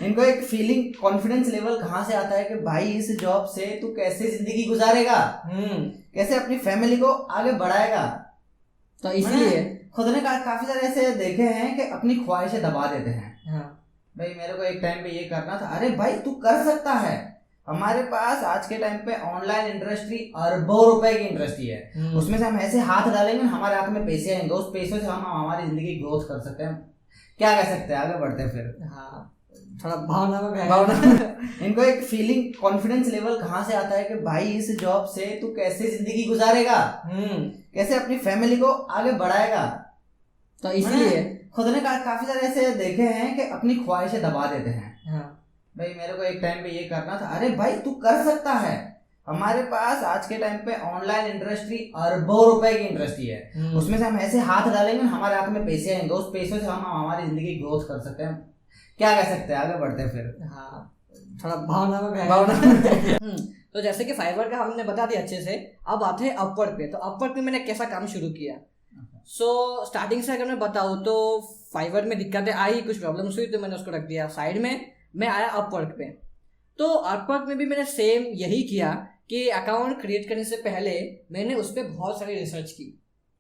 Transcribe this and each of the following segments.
इनको एक feeling confidence level कहाँ से आता है कि भाई इस जॉब से तू कैसे जिंदगी गुजारेगा, कैसे अपनी फैमिली को आगे बढ़ाएगा। तो इसलिए खुद ने काफी सारे ऐसे देखे हैं कि अपनी ख्वाहिशें दबा देते हैं। हाँ भाई मेरे को एक टाइम पे ये करना था, अरे भाई तू कर सकता है। हमारे पास आज के टाइम पे ऑनलाइन इंडस्ट्री अरबों रुपए की इंडस्ट्री है, उसमें से हम ऐसे हाथ डालेंगे हमारे हाथ में पैसे आएंगे, उस पैसों से हम हमारी जिंदगी ग्रोथ कर सकते हैं। क्या कह सकते हैं, आगे बढ़ते हैं फिर। हाँ थोड़ा भावना इनको एक फीलिंग कॉन्फिडेंस लेवल कहाँ से आता है कि भाई इस जॉब से तू कैसे जिंदगी गुजारेगा, कैसे अपनी फैमिली को आगे बढ़ाएगा। तो इसलिए खुद ने काफी सारे ऐसे देखे हैं कि अपनी ख्वाहिशें दबा देते हैं। हाँ भाई मेरे को एक टाइम पे ये करना था, अरे भाई तू कर सकता है। हमारे पास आज के टाइम पे ऑनलाइन इंडस्ट्री अरबों रुपए की इंडस्ट्री है, उसमें से हम ऐसे हाथ डालेंगे हमारे हाथ में पैसे आएंगे, उस पैसों से हम हमारी जिंदगी ग्रोथ कर सकते हैं। क्या कह सकते हैं, आगे बढ़ते हैं फिर। हाँ थोड़ा भावना तो जैसे कि फाइवर का हमने बता दिया अच्छे से, अब आते हैं अपवर्क पे। तो अपवर्क में मैंने कैसा काम शुरू किया। स्टार्टिंग से अगर मैं बताऊँ तो फाइवर में दिक्कतें आई, कुछ प्रॉब्लम्स हुई तो मैंने उसको रख दिया साइड में, मैं आया अपवर्क पे। तो अपवर्क में भी मैंने सेम यही किया कि अकाउंट क्रिएट करने से पहले मैंने उस पर बहुत सारी रिसर्च की,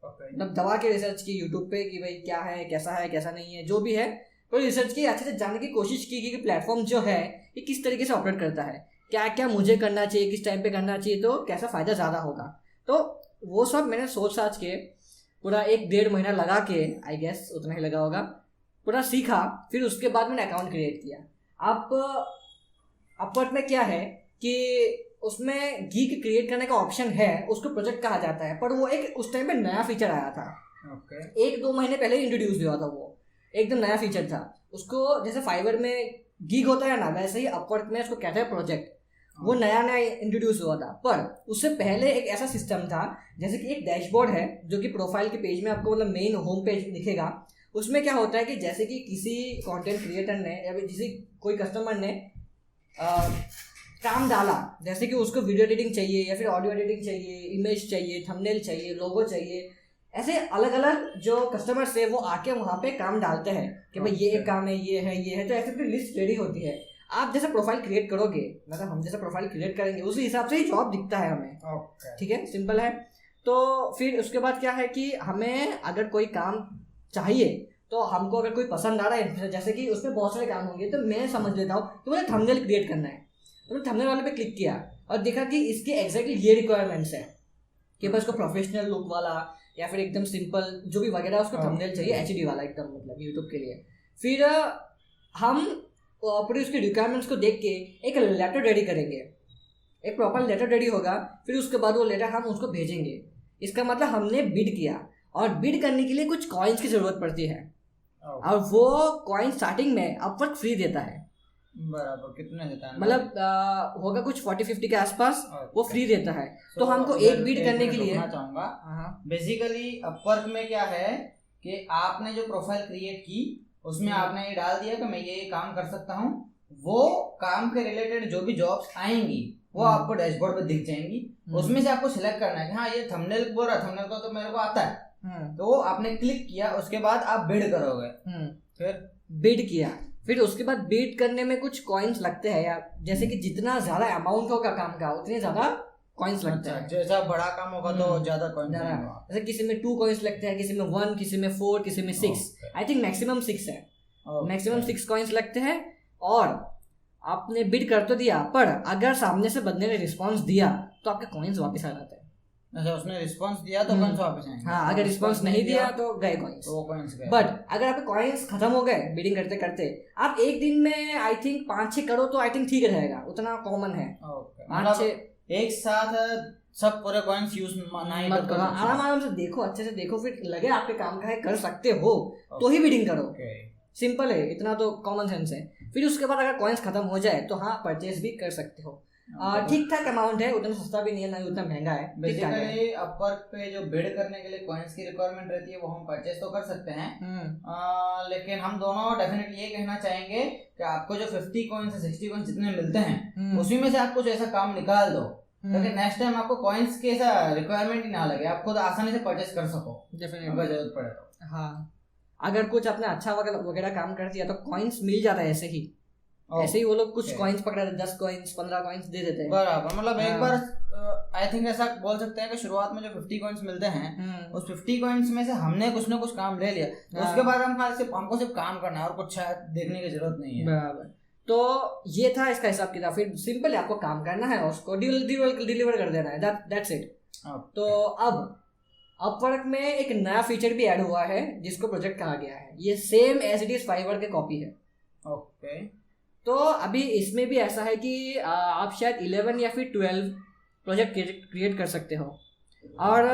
मतलब दवा के रिसर्च की यूट्यूब पे कि भाई क्या है कैसा नहीं है, जो भी है तो रिसर्च की, अच्छे से जानने की कोशिश की कि प्लेटफॉर्म जो है ये किस तरीके से ऑपरेट करता है, क्या क्या मुझे करना चाहिए, किस टाइम पे करना चाहिए, तो कैसा फ़ायदा ज़्यादा होगा। तो वो सब मैंने सोच साच के पूरा 1-1.5 महीना लगा के, आई गेस उतना ही लगा होगा, पूरा सीखा। फिर उसके बाद मैंने अकाउंट क्रिएट किया। अब अपवर्क में क्या है कि उसमें गीक क्रिएट करने का ऑप्शन है, उसको प्रोजेक्ट कहा जाता है, पर वो एक उस टाइम पे नया फीचर आया था। 1-2 महीने पहले इंट्रोड्यूस हुआ था, वो एकदम नया फीचर था। उसको जैसे फाइवर में गीग होता है ना, वैसे ही अपवर्क में उसको कहते हैं प्रोजेक्ट। वो नया इंट्रोड्यूस हुआ था, पर उससे पहले एक ऐसा सिस्टम था जैसे कि एक डैशबोर्ड है जो कि प्रोफाइल के पेज में आपको मतलब मेन होम पेज दिखेगा। उसमें क्या होता है कि जैसे कि किसी कंटेंट क्रिएटर ने या फिर कोई कस्टमर ने काम डाला, जैसे कि उसको वीडियो एडिटिंग चाहिए या फिर ऑडियो एडिटिंग चाहिए, इमेज चाहिए, थंबनेल चाहिए, लोगो चाहिए, ऐसे अलग अलग जो कस्टमर्स है वो आके वहाँ पे काम डालते हैं कि भाई ये एक काम है, ये है, तो ऐसे पूरी लिस्ट रेडी होती है। आप जैसा प्रोफाइल क्रिएट करोगे, मतलब हम जैसा प्रोफाइल क्रिएट करेंगे उसी हिसाब से ही जॉब दिखता है हमें। ठीक है, सिंपल है। तो फिर उसके बाद क्या है कि हमें अगर कोई काम चाहिए तो हमको अगर कोई पसंद आ रहा है, जैसे कि उसमें बहुत सारे काम होंगे, तो मैं समझ लेता हूँ कि मुझे थंबनेल क्रिएट करना है, तो मैंने थंबनेल वाले पे क्लिक किया और देखा कि इसके एग्जैक्टली ये रिक्वायरमेंट्स है कि बस उसको प्रोफेशनल लुक वाला या फिर एकदम सिंपल जो भी वगैरह उसको थंबनेल चाहिए HD वाला एकदम, मतलब यूट्यूब के लिए। फिर हम पूरी उसकी रिक्वायरमेंट्स को देख के एक लेटर रेडी करेंगे, एक प्रॉपर लेटर रेडी होगा। फिर उसके बाद वो लेटर हम उसको भेजेंगे। इसका मतलब हमने बिड किया, और बिड करने के लिए कुछ कॉइन्स की ज़रूरत पड़ती है, और वो कॉइन स्टार्टिंग में अपवर्क फ्री देता है। बराबर कितने देता है, मतलब होगा कुछ 40-50 के आसपास, वो फ्री देता है। तो हमको एक बिड करने के लिए चाहूँगा, बेसिकली अपवर्क में क्या है कि आपने जो प्रोफाइल क्रिएट की उसमें आपने ये डाल दिया कि मैं ये काम कर सकता हूँ, वो काम के रिलेटेड जो भी जॉब्स आएंगी वो आपको डैशबोर्ड पे दिख जाएंगी। उसमें से आपको सिलेक्ट करना है कि हाँ ये थंबनेल बोल रहा, थंबनेल को तो मेरे को आता है, तो आपने क्लिक किया, उसके बाद आप बिड करोगे। फिर बिड किया, फिर उसके बाद बिड करने में कुछ कॉइन्स लगते हैं यार, जैसे कि जितना ज्यादा अमाउंट होगा काम का उतने ज्यादा कॉइन्स लगते हैं। जैसा बड़ा काम होगा तो ज्यादा कॉइन्स, जैसे किसी में 2 कॉइन्स लगते हैं, किसी में 1, किसी में 4, किसी में 6। आई थिंक मैक्सिमम 6 है, मैक्सिमम 6 कॉइन्स लगते हैं। और आपने बिड कर तो दिया, पर अगर सामने से बंदे ने रिस्पॉन्स दिया तो आपके कॉइन्स वापस आ जाते हैं। अच्छा, उसने रिस्पांस दिया तो कॉइन्स वापस आएंगे। हाँ, अगर रिस्पांस नहीं दिया तो गए कॉइन्स, तो वो कॉइन्स गए। बट अगर आपके कॉइन्स खत्म हो गए बिडिंग करते करते, आप एक दिन में आई थिंक 5-6 करो तो आई थिंक ठीक रहेगा, उतना कॉमन है। 5-6 एक साथ सब पूरे कॉइन्स यूज नहीं मत करो, आराम से देखो, अच्छे से देखो, फिर लगे आपके काम का है, कर सकते हो तो ही बिडिंग करो। सिंपल है, इतना तो कॉमन सेंस है। फिर उसके बाद अगर कॉइन्स खत्म हो जाए तो हाँ परचेज भी कर सकते हो। ठीक ठाक अमाउंट है, उतना सस्ता भी नहीं है, ना उतना महंगा है। बेसिकली अपवर्क पे जो बिड करने के लिए कॉइन्स की रिक्वायरमेंट रहती है वो हम परचेज तो कर सकते हैं, लेकिन हम दोनों डेफिनेटली ये कहना चाहेंगे कि आपको जो 50 कॉइन्स से 60 कॉइन्स जितने मिलते हैं उसी में से आप कुछ ऐसा काम निकाल दो ताकि नेक्स्ट टाइम आपको कॉइन्स की ऐसा रिक्वायरमेंट ही ना लगे, आप खुद आसानी से परचेज कर सको अगर जरूरत पड़े तो। हाँ, अगर कुछ आपने अच्छा वगैरह काम कर दिया तो कॉइन्स मिल जाता है ऐसे ही, ऐसे ही वो लोग कुछ कॉइन्स पकड़ा देते, 10 कॉइन्स 15 कॉइन्स दे देते हैं बराबर। मतलब एक बार आई थिंक ऐसा बोल सकते हैं कि शुरुआत में जो 50 कॉइन्स मिलते हैं उस 50 कॉइन्स में से हमने कुछ ना कुछ काम ले लिया, तो उसके बाद हमको सिर्फ काम करना है और कुछ शायद देखने की जरूरत नहीं है। बराबर। तो ये था इसका हिसाब किताब। फिर सिंपल है, आपको काम करना है और उसको डिलीवर कर देना है, दैट्स इट। तो अब अपवर्क में एक नया फीचर भी ऐड हुआ है जिसको प्रोजेक्ट कहा गया है। ये same as it is Fiverr के कॉपी है। ओके। तो अभी इसमें भी ऐसा है कि आप शायद 11 या फिर 12 प्रोजेक्ट क्रिएट कर सकते हो, और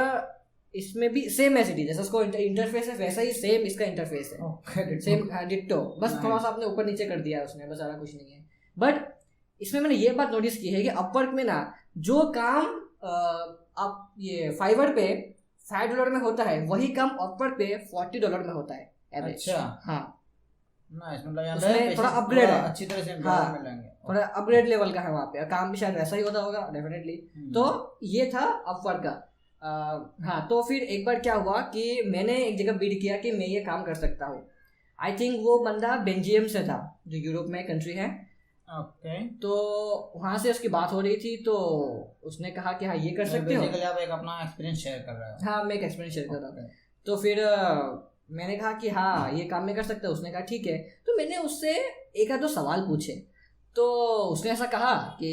इसमें भी सेम एज इट इज, जैसा उसको इंटरफेस है वैसा ही सेम इसका इंटरफेस है, सेम डिट्टो, बस थोड़ा सा आपने ऊपर नीचे कर दिया है उसने, बस ज़्यादा कुछ नहीं है। बट इसमें मैंने ये बात नोटिस की है कि अपवर्क में ना जो काम आप ये फाइवर पे $5 में होता है वही काम अपवर्क पे $40 में होता है एवरेज। अच्छा। हाँ नाइस। मतलब उसमें थोड़ा अपग्रेड है, अच्छी तरह से हाँ, मिलेंगे, थोड़ा अपग्रेड लेवल का है वहाँ पे, काम भी शायद वैसा ही होता होगा डेफिनेटली। तो ये था अपवर्क का। हाँ, तो फिर एक बार क्या हुआ कि मैंने एक जगह बिड किया कि मैं ये काम कर सकता हूँ। आई थिंक वो बंदा बेल्जियम से था, जो यूरोप में कंट्री है। ओके। तो वहाँ से उसकी बात हो रही थी, तो उसने कहा कि हाँ ये कर सकते हो। बेसिकली आप एक अपना एक्सपीरियंस शेयर कर रहे हो। हाँ, मैं एक एक्सपीरियंस शेयर कर रहा हूँ। तो फिर मैंने कहा कि हाँ ये काम में कर सकते हो। उसने कहा ठीक है। तो मैंने उससे एक आध दो सवाल पूछे, तो उसने ऐसा कहा कि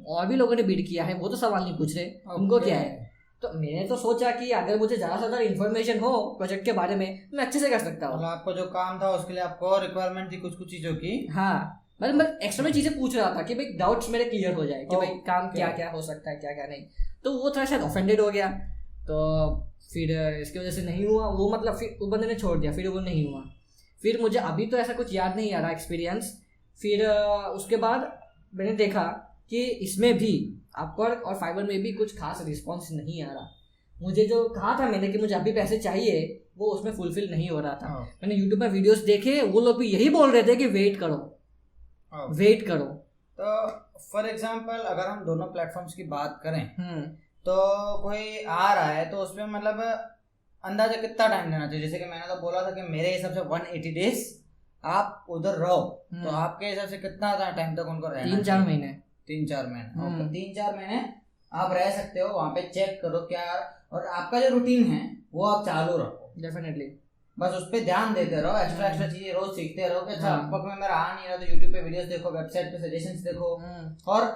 और भी लोगों ने बिड किया है, वो तो सवाल नहीं पूछ रहे, उनको क्या है। तो मैंने तो सोचा कि अगर मुझे ज़्यादा से ज़्यादा इन्फॉर्मेशन हो प्रोजेक्ट के बारे में मैं अच्छे से कर सकता हूँ। मतलब आपको जो काम था उसके लिए आपको रिक्वायरमेंट थी कुछ चीज़ों की। हाँ, मतलब एक्स्ट्रा में चीज़ें पूछ रहा था कि भाई डाउट्स मेरे क्लियर हो जाए कि भाई काम क्या क्या हो सकता है, क्या क्या नहीं। तो वो थोड़ा शायद ऑफेंडेड हो गया, तो फिर इसकी वजह से नहीं हुआ वो, मतलब फिर वो बंदे ने छोड़ दिया, फिर वो नहीं हुआ। फिर मुझे अभी तो ऐसा कुछ याद नहीं आ रहा एक्सपीरियंस। फिर उसके बाद मैंने देखा कि इसमें भी अपवर्क और फाइवर में भी कुछ खास रिस्पॉन्स नहीं आ रहा। मुझे जो कहा था मैंने कि मुझे अभी पैसे चाहिए, वो उसमें फुलफिल नहीं हो रहा था। मैंने यूट्यूब पर वीडियोस देखे, वो लोग भी यही बोल रहे थे कि वेट करो वेट करो। तो फॉर एग्जांपल अगर हम दोनों प्लेटफॉर्म्स की बात करें तो कोई आ रहा है तो उसमें मतलब अंदाजा कितना टाइम लेना चाहिए? जैसे कि मैंने तो बोला था कि मेरे हिसाब से 180 डेज आप उधर रहो, तो आपके हिसाब से कितना टाइम तक उनको रहना? 3-4 महीने। 3-4 महीने। 3-4 महीने आप रह सकते हो वहाँ पे। चेक करो क्या, और आपका जो रूटीन है वो आप चालू रखो डेफिनेटली। बस उस पर ध्यान देते रहो, एक्स्ट्रा चीजें रोज सीखते रहो कि अच्छा अपवर्क में मेरा आ नहीं रहा तो यूट्यूब पे वीडियोस देखो, वेबसाइट पे सजेशंस देखो और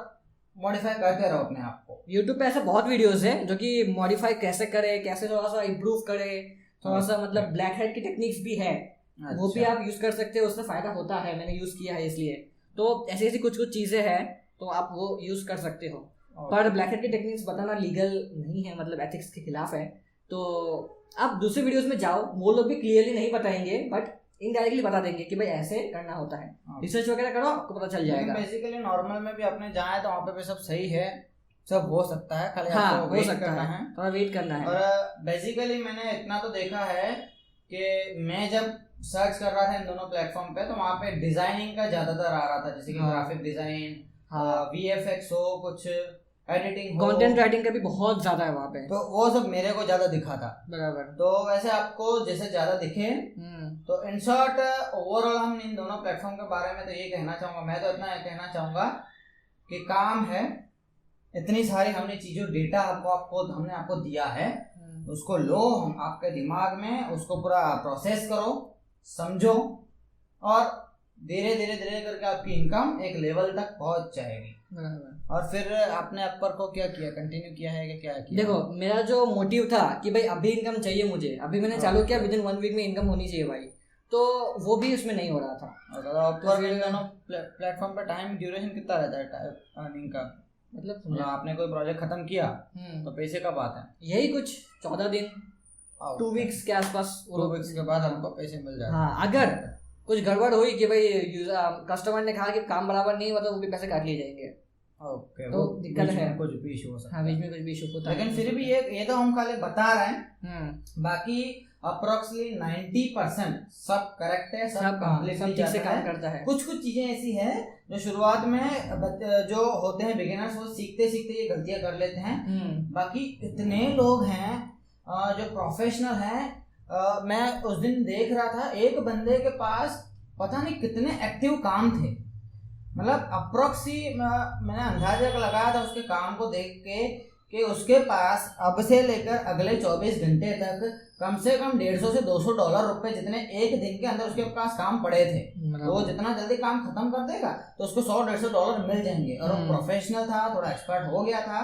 मॉडिफाई करते रहो अपने आप को। यूट्यूब पे ऐसे बहुत वीडियोस हैं जो कि मॉडिफाई कैसे करे, कैसे थोड़ा सा इम्प्रूव करे, थोड़ा सा मतलब ब्लैक हेड की टेक्निक्स भी है। अच्छा। वो भी आप यूज कर सकते हो, उससे फायदा होता है, मैंने यूज किया है इसलिए। तो ऐसी ऐसी कुछ चीजें हैं तो आप वो यूज कर सकते हो। पर ब्लैक हेड की टेक्निक्स बताना लीगल नहीं है, मतलब एथिक्स के खिलाफ है। तो आप दूसरे वीडियोस में जाओ, वो लोग भी क्लियरली नहीं बताएंगे बट इनडायरेक्टली बता देंगे कि भाई ऐसे करना होता है। रिसर्च वगैरह करो, आपको पता चल जाएगा। बेसिकली नॉर्मल में भी अपने जाए तो वहाँ पे भी सब सही है, सब हो सकता है, खाली आपको वेट करना है, थोड़ा वेट करना है। और बेसिकली मैंने इतना तो देखा है कि मैं जब सर्च कर रहा था इन दोनों प्लेटफॉर्म पे तो वहाँ पे डिजाइनिंग का ज्यादातर आ रहा था, जैसे कि ग्राफिक डिजाइन, VFX हो, कुछ एडिटिंग, कंटेंट राइटिंग का भी बहुत ज्यादा है वहाँ पे, तो वो सब मेरे को ज्यादा दिखा था। बराबर। तो वैसे आपको जैसे ज्यादा दिखे तो इन शॉर्ट ओवरऑल हम इन दोनों प्लेटफॉर्म के बारे में तो ये कहना चाहूंगा, मैं तो इतना कहना चाहूंगा कि काम है, इतनी सारी हमने चीजों डेटा हमने आपको दिया है, उसको लो, हम आपके दिमाग में उसको पूरा प्रोसेस करो, समझो, और धीरे धीरे करके आपकी इनकम एक लेवल तक पहुंच जाएगी। और फिर आपने अपवर्क को क्या किया, कंटिन्यू किया है कि क्या किया? देखो, मेरा जो मोटिव था कि भाई अभी इनकम चाहिए मुझे, अभी मैंने चालू किया, विदिन 1 वीक में इनकम होनी चाहिए भाई, तो वो भी उसमें नहीं हो रहा था। अपवर्क इन दोनों प्लेटफॉर्म पे टाइम ड्यूरेशन कितना रहता है अर्निंग का? मतलब आपने कोई प्रोजेक्ट खत्म किया तो पैसे कब आते हैं? यही कुछ 14 दिन, 2 वीक्स के आसपास। 2 वीक्स के बाद हमको पैसे मिल जाते हैं। हाँ, अगर कुछ गड़बड़ हुई कि भाई कस्टमर ने कहा कि काम बराबर नहीं हुआ तो वो भी पैसे काट लिए जाएंगे। ओके, तो दिक्कत है, कुछ भी इशू हो सकता है। हाँ, बीच में कुछ भी इशू होता है, लेकिन फिर भी ये तो हम खाली बता रहे हैं, बाकी अप्रोक्सीमेटली 90% सब करेक्ट है, सब ठीक से काम करता है। कुछ चीजें ऐसी है जो शुरुआत में जो होते हैं बिगिनर्स, वो सीखते सीखते ये गलतियां कर लेते हैं। बाकी इतने लोग हैं जो प्रोफेशनल हैं। मैं उस दिन देख रहा था एक बंदे के पास पता नहीं कितने एक्टिव काम थे, मतलब अप्रोक्सी मैंने अंदाजा लगाया था उसके काम को देख के कि उसके पास अब से लेकर अगले 24 घंटे तक कम से कम $150 से $200 जितने एक दिन के अंदर उसके पास काम पड़े थे। तो वो जितना जल्दी काम खत्म कर देगा तो उसको $100-150 मिल जाएंगे। और वो प्रोफेशनल था, थोड़ा एक्सपर्ट हो गया था।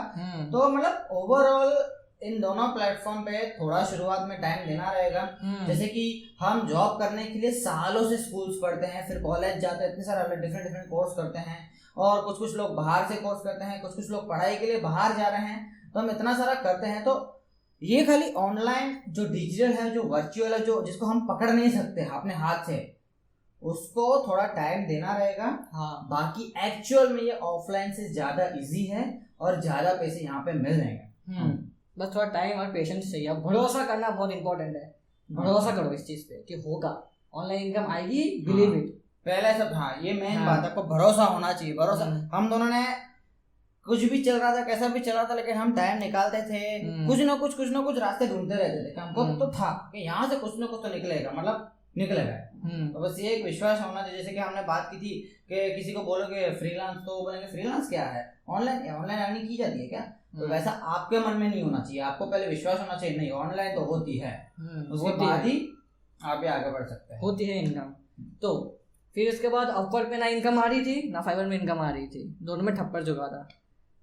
तो मतलब ओवरऑल इन दोनों प्लेटफॉर्म पे थोड़ा शुरुआत में टाइम देना रहेगा। जैसे कि हम जॉब करने के लिए सालों से स्कूल्स पढ़ते हैं, फिर कॉलेज जाते हैं, इतने सारे डिफरेंट कोर्स करते हैं, और कुछ लोग बाहर से कोर्स करते हैं, कुछ लोग पढ़ाई के लिए बाहर जा रहे हैं। तो हम इतना सारा करते हैं। तो ये खाली ऑनलाइन जो डिजिटल है, जो वर्चुअल है, जो जिसको हम पकड़ नहीं सकते अपने हाथ से, उसको थोड़ा टाइम देना रहेगा। हाँ, बाकी एक्चुअल में ये ऑफलाइन से ज्यादा इजी है और ज्यादा पैसे यहाँ पे मिल रहे हैं। बस थोड़ा टाइम और पेशेंस चाहिए। भरोसा करना बहुत इंपॉर्टेंट है। भरोसा करो इस चीज पे कि होगा, ऑनलाइन इनकम आएगी, बिलीव इट। पहले सब, हाँ ये मेन बात है, आपको भरोसा होना चाहिए। भरोसा, हम दोनों ने कुछ भी चल रहा था, कैसा भी चल रहा था, लेकिन हम टाइम निकालते थे, कुछ ना कुछ रास्ते ढूंढते रहते थे। हमको तो था कि यहाँ से कुछ ना कुछ तो निकलेगा, मतलब निकलेगा। तो बस ये एक विश्वास होना चाहिए। जैसे कि हमने बात की थी कि किसी को बोलोगे फ्रीलांस, तो बोलेंगे फ्रीलांस क्या है, ऑनलाइन अर्निंग की जाती है क्या? तो वैसा आपके मन में नहीं होना चाहिए। आपको पहले विश्वास होना चाहिए, नहीं ऑनलाइन तो होती है, उसके बाद ही आप आगे बढ़ सकते हैं। होती है इनकम। तो फिर इसके बाद अपवर्क में ना इनकम आ रही थी, ना फाइवर में इनकम आ रही थी, दोनों में ठप्पर जुगा था।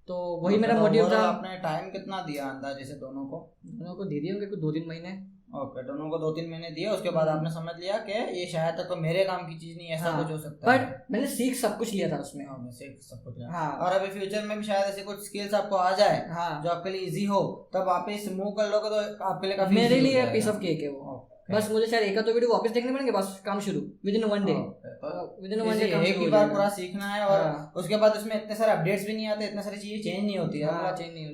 तो वही मेरा मोटिव था। आपने टाइम कितना दिया अंदाजे से दोनों को दे दिए होंगे 2-3 महीने। ओके, दोनों को 2-3 महीने दिए। उसके बाद आपने समझ लिया कि ये शायद तक तो मेरे काम की चीज नहीं है, ऐसा कुछ हो सकता है। बट मैंने सीख सब कुछ लिया था उसमें। मैं सीख सब कुछ लिया। और अभी फ्यूचर में भी शायद ऐसे कुछ स्किल्स आपको आ जाए जो आपके लिए इजी हो, तब आप इस मूव कर लोगे तो आपके लिए काफी मेरे लिए पीस ऑफ केक है वो। बस मुझे शायद एक तो वीडियो वापस देखने पड़ेंगे, बस काम शुरू विद इन 1 डे। एक ही बार पूरा सीखना है। और उसके बाद उसमें इतने सारे अपडेट्स भी नहीं आते, इतने सारी चीजें चेंज नहीं होती है।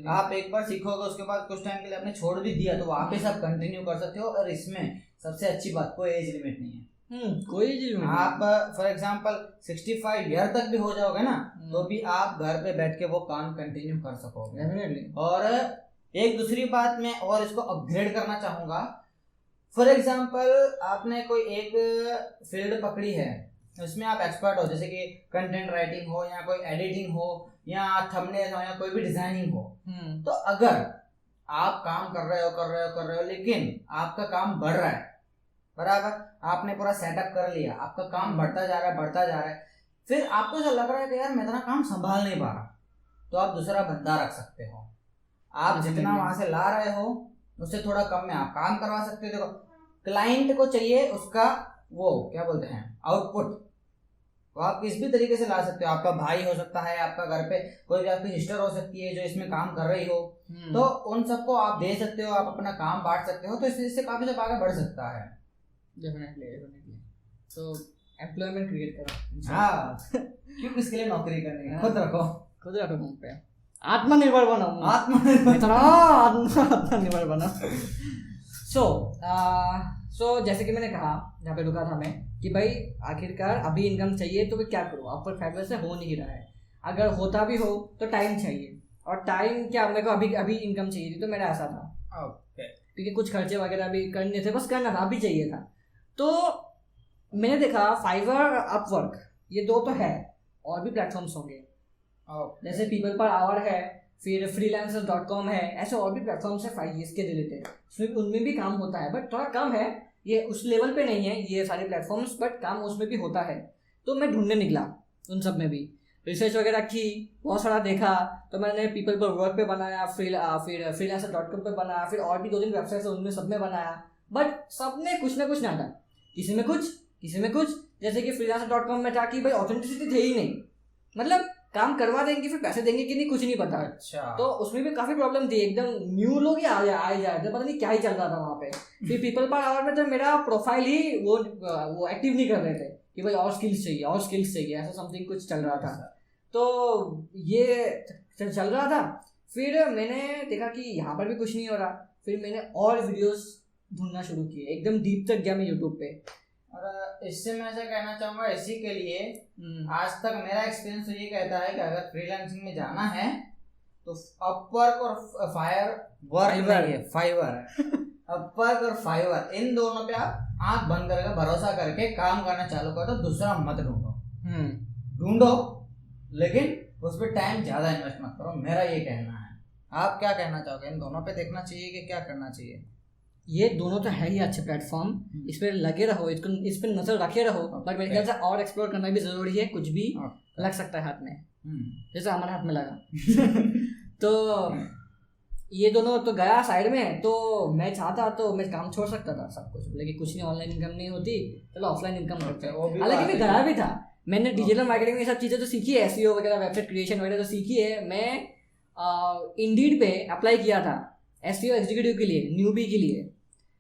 आप एक बार सीखोगे, उसके बाद कुछ टाइम के लिए आपने छोड़ भी दिया तो वापस आप कंटिन्यू कर सकते हो। और इसमें सबसे अच्छी बात, कोई एज लिमिट नहीं है। कोई एज लिमिट। आप फॉर एग्जांपल 65 ईयर तक भी हो जाओगे ना, तो भी आप घर पे बैठ के वो काम कंटिन्यू कर सकोगे। और एक दूसरी बात मैं और इसको अपग्रेड करना चाहूंगा। फॉर एग्जाम्पल आपने कोई एक फील्ड पकड़ी है, उसमें आप एक्सपर्ट हो, जैसे कि कंटेंट राइटिंग हो, या कोई एडिटिंग हो, या थंबनेल हो, या कोई भी डिजाइनिंग हो। तो अगर आप काम कर रहे हो लेकिन आपका काम बढ़ रहा है, बराबर, आपने पूरा सेटअप कर लिया, आपका काम बढ़ता जा रहा है, फिर आपको जो लग रहा है कि यार मैं इतना काम संभाल नहीं पा रहा, तो आप दूसरा बंदा रख सकते हो। आप जितना वहां से ला रहे हो उससे थोड़ा कम में आप काम करवा सकते हो। देखो, क्लाइंट को चाहिए उसका वो क्या बोलते हैं, आउटपुट, तो आप किस भी तरीके से ला सकते हो। आपका भाई हो सकता है, आपका घर पे कोई भी आपकी सिस्टर हो सकती है जो इसमें काम कर रही हो, तो उन सबको आप दे सकते हो, आप अपना काम बांट सकते हो, तो इससे काफी सब आगे बढ़ सकता है। डेफिनेटली। तो एम्प्लॉयमेंट क्रिएट करो। हाँ, क्यों किसके लिए नौकरी करनी है, खुद रखो मुंह पे। आत्मनिर्भर बनो। आत्मनिर्भर बनो। सो जैसे कि मैंने कहा, जहाँ पे रुका था मैं, कि भाई आखिरकार अभी इनकम चाहिए तो मैं क्या करूँ, अपवर्क फाइवर से हो नहीं रहा है। अगर होता भी हो तो टाइम चाहिए, और टाइम क्या, मेरे को अभी इनकम चाहिए थी, तो मेरा ऐसा था क्योंकि कुछ खर्चे वगैरह भी करने थे, बस करना था, अभी चाहिए था। तो मैंने देखा फाइवर, अपवर्क, ये 2 तो है, और भी प्लेटफॉर्म्स होंगे जैसे पीपल पर आवर है, फिर freelancers.com है, ऐसे और भी प्लेटफॉर्म्स है 5 years के रिलेटेड। उसमें उनमें भी काम होता है, बट थोड़ा कम है, ये उस लेवल पे नहीं है ये सारे प्लेटफॉर्म्स, बट काम उसमें भी होता है। तो मैं ढूंढने निकला उन सब में भी, रिसर्च वगैरह की, बहुत सारा देखा। तो मैंने पीपल पर वर्क पे बनाया, फिर freelancer.com पे बनाया, फिर और भी 2-3 वेबसाइट्स है उनमें सब में बनाया, बट सब में कुछ ना कुछ ना था, किसी में कुछ। जैसे कि freelancer.com में था कि भाई ऑथेंटिसिटी थे ही नहीं, मतलब काम करवा देंगे फिर पैसे देंगे कि नहीं कुछ नहीं पता। अच्छा। तो उसमें भी काफी प्रॉब्लम थी, एकदम न्यू लोग ही आए जा रहे थे, पता नहीं क्या ही चल रहा था वहाँ पे। फिर पीपल पर आवर में तो मेरा प्रोफाइल ही वो एक्टिव नहीं कर रहे थे कि भाई और स्किल्स चाहिए, ऐसा समथिंग कुछ चल रहा था। तो ये चल रहा था। फिर मैंने देखा कि यहाँ पर भी कुछ नहीं हो रहा, फिर मैंने और वीडियोस ढूंढना शुरू किए, एकदम डीप तक गया मैं यूट्यूब पे। और इससे मैं ऐसा कहना चाहूँगा, इसी के लिए आज तक मेरा एक्सपीरियंस ये कहता है कि अगर फ्रीलांसिंग में जाना है तो अपवर्क और फाइवर अपवर्क और फाइवर, इन दोनों पे आप आंख बंद करके भरोसा करके काम करना चालू करो, तो दूसरा मत ढूंढो। लेकिन उस पर टाइम ज्यादा इन्वेस्ट मत करो, मेरा ये कहना है। आप क्या कहना चाहोगे, इन दोनों पे देखना चाहिए कि क्या करना चाहिए? ये दोनों तो है ही अच्छे प्लेटफॉर्म, इस पर लगे रहो, इस पर नजर रखे रहो, बट मेरे ख्याल से और एक्सप्लोर करना भी जरूरी है, कुछ भी लग सकता है हाथ में, जैसे हमारे हाथ में लगा। तो ये दोनों तो गया साइड में, तो मैं चाहता तो मैं काम छोड़ सकता था सब कुछ, लेकिन कुछ नहीं, ऑनलाइन इनकम नहीं होती, चलो ऑफलाइन इनकम करते हैं। हालांकि मैं गया भी था, मैंने डिजिटल मार्केटिंग में ये सब चीज़ें तो सीखी है, एसईओ वगैरह, वेबसाइट क्रिएशन वगैरह तो सीखी है। मैं इंडीड पे अप्लाई किया था एसईओ एग्जीक्यूटिव के लिए, न्यूबी के लिए।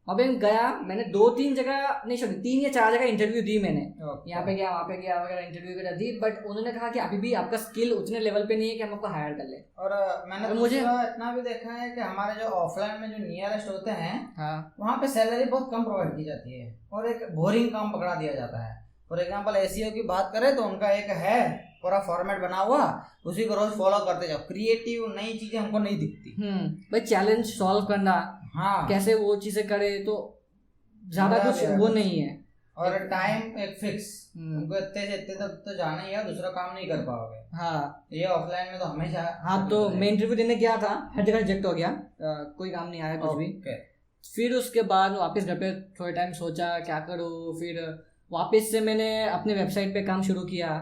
वहाँ पे गया, मैंने 2-3 जगह नहीं, सॉरी 3 या 4 जगह इंटरव्यू दी मैंने, यहाँ पे गया वहाँ पे गया वगैरह, इंटरव्यू वगैरह दी, बट उन्होंने कहा कि अभी भी आपका स्किल उतने लेवल पे नहीं है कि हम आपको हायर कर ले। और मैंने मुझे इतना भी देखा है कि हमारे जो ऑफलाइन में जो नियरेस्ट होते हैं, हाँ, वहाँ पे सैलरी बहुत कम प्रोवाइड की जाती है और एक बोरिंग काम पकड़ा दिया जाता है। फॉर एग्जाम्पल एसईओ की बात करें तो उनका एक है पूरा फॉर्मेट बना हुआ, उसी को रोज फॉलो करते जाओ, क्रिएटिव नई चीजें हमको नहीं दिखती। भाई चैलेंज सॉल्व करना, हाँ, कैसे वो चीजें करे, तो ज्यादा कुछ वो नहीं है। और टाइम एक फिक्स, तुमको इतने से इतने तक तो जाना ही है, दूसरा काम नहीं कर पाओगे। हाँ, ये ऑफलाइन में तो हमेशा। हाँ, तो मैं इंटरव्यू देने गया था, हर जगह रिजेक्ट हो गया, कोई काम नहीं आया कुछ भी। फिर उसके बाद वापस घर पे थोड़े टाइम सोचा क्या करूँ, फिर वापस से मैंने अपने वेबसाइट पे काम शुरू किया,